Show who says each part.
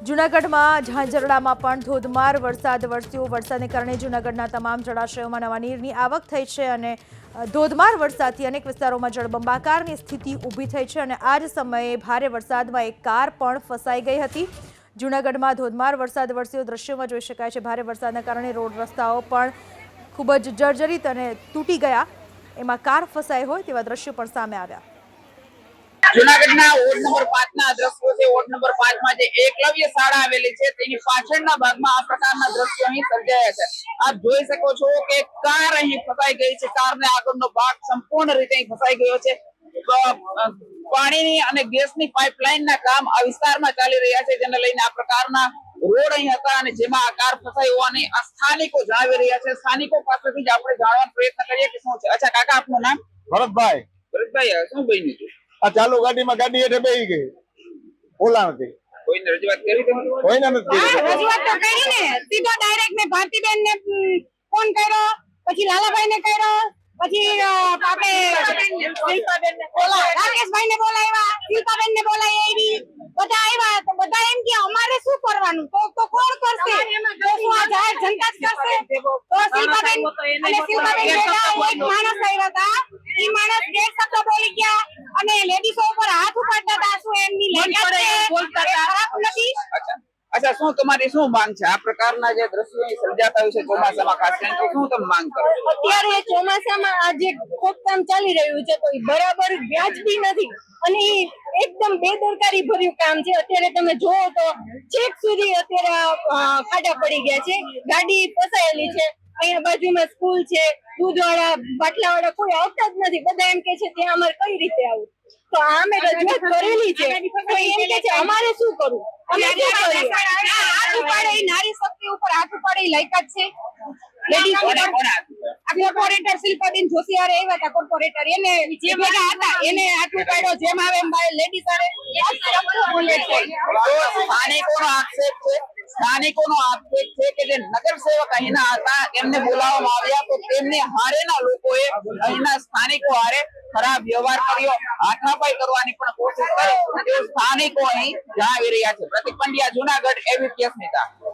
Speaker 1: જૂનાગઢમાં ઝાંઝરડામાં પણ ધોધમાર વરસાદ વરસ્યો। વરસાદને કારણે જૂનાગઢના તમામ જળાશયોમાં નવા નીરની આવક થઈ છે અને ધોધમાર વરસાદથી અનેક વિસ્તારોમાં જળબંબાકારની સ્થિતિ ઊભી થઈ છે અને આ જ સમયે ભારે વરસાદમાં એક કાર પણ ફસાઈ ગઈ હતી। જૂનાગઢમાં ધોધમાર વરસાદ વરસ્યો। દ્રશ્યોમાં જોઈ શકાય છે ભારે વરસાદના કારણે રોડ રસ્તાઓ પણ ખૂબ જ જર્જરિત અને તૂટી ગયા, એમાં કાર ફસાઈ હોય તેવા દ્રશ્યો પણ સામે આવ્યા।
Speaker 2: જૂનાગઢના વોર્ડ નંબર 5 ના દ્રશ્યો છે। વોર્ડ નંબર 5 માં જે એકલવ્ય શાળા આવેલી છે તેની પાછળના ભાગમાં આ પ્રકારના દ્રશ્યો અહીં સર્જાયા છે। આપ જોઈ શકો છો કે કાર અહીં ફસાઈ ગઈ છે। કારને આગળનો ભાગ સંપૂર્ણ રીતે અહીં ફસાઈ ગયો છે। પાણીની અને ગેસની પાઇપલાઇનના કામ આ વિસ્તારમાં ચાલી રહ્યા છે, જેને લઈને આ પ્રકારના રોડ અહીં હતા અને જેમાં આ કાર ફસાઈ હોવાની આ સ્થાનિકો જણાવી રહ્યા છે। સ્થાનિકો પાસેથી જ આપણે જાણવાનો પ્રયત્ન કરીએ કે શું છે। અચ્છા કાકા, આપનું નામ?
Speaker 3: ભરતભાઈ।
Speaker 2: ભરતભાઈ, શું બન્યું હતું?
Speaker 3: આ ચાલુ ગાડીમાં ગાડી હેઠે બેહી ગઈ, ઓલા નથી
Speaker 2: કોઈને રજૂઆત કરી તમે?
Speaker 3: કોઈને નથી કરી।
Speaker 4: રજૂઆત તો કરી ને, સીધો ડાયરેક્ટ મેં ભારતીબેન ને ફોન કર્યો, પછી લાલાભાઈ ને કર્યો, પછી આપણે રાકેશભાઈ ને બોલાવ્યા, શિલ્પાબેન ને બોલાવી, બધા આવ્યા તો બધા એમ કે અમારે શું કરવાનું, તો કોણ કરશે, તો શું આ જાહેર જનતા જ કરશે? તો શિલ્પાબેન અને શિલ્પાબેન એક માણસ આવ્યા હતા, ઈ માણસ ગેર શબ્દ બોલી ગયા અને લેડીઝો ઉપર હાથ ઉપાડતા હતા। શું એમની લેંગવેજ બોલતા હતા ખરાબ નથી?
Speaker 2: અચ્છા, શું તમારી શું માંગ છે? આ પ્રકારના જે દ્રશ્યો અહીં સર્જાતા હોય છે ચોમાસામાં ખાસ કરીને, તો શું તમે માંગ કરો?
Speaker 4: અત્યારે ચોમાસામાં આ જે ખોદકામ ચાલી રહ્યું છે તો એ બરાબર વ્યાજબી નથી અને એકદમ બેદરકારી ભર્યું કામ છે। અત્યારે તમે જોવો તો છેક સુધી અત્યારે ખાડા પડી ગયા છે, ગાડી ફસાયેલી છે। અહીંયા બાજુમાં સ્કૂલ છે, દૂધવાળા બાટલાવાળા કોઈ આવતા જ નથી। બધા એમ કે છે ત્યાં અમારે કઈ રીતે આવું? તો અમે રજૂઆત કરેલી છે તો એમ કે છે અમારે શું કરવું, અમે શું કરીએ? હાથ ઉપાડે, નારી શક્તિ ઉપર હાથ ઉપાડે લાયકાત છે? કોર્પોરેટર શિલ્પાબેન જોશી હારે આવ્યા હતા, કોર્પોરેટર એને જે ભેગા હતા એને હાથ ઉપાડ્યો, જેમ આવે એમ લેડીઝ હારે બોલે છે।
Speaker 2: સ્થાનિકોનો આક્ષેપ છે કે જે નગર સેવક અહીંના હતા એમને બોલાવવામાં આવ્યા તો તેમની હારેના લોકોએ અહીંના સ્થાનિકો હારે ખરાબ વ્યવહાર કર્યો, હાથાપાઈ કરવાની પણ કોશિશ કરી, તેઓ સ્થાનિકો અહીં જણાવી રહ્યા છે। પ્રતિક પંડ્યા, જૂનાગઢ, એબીપી ન્યૂઝ।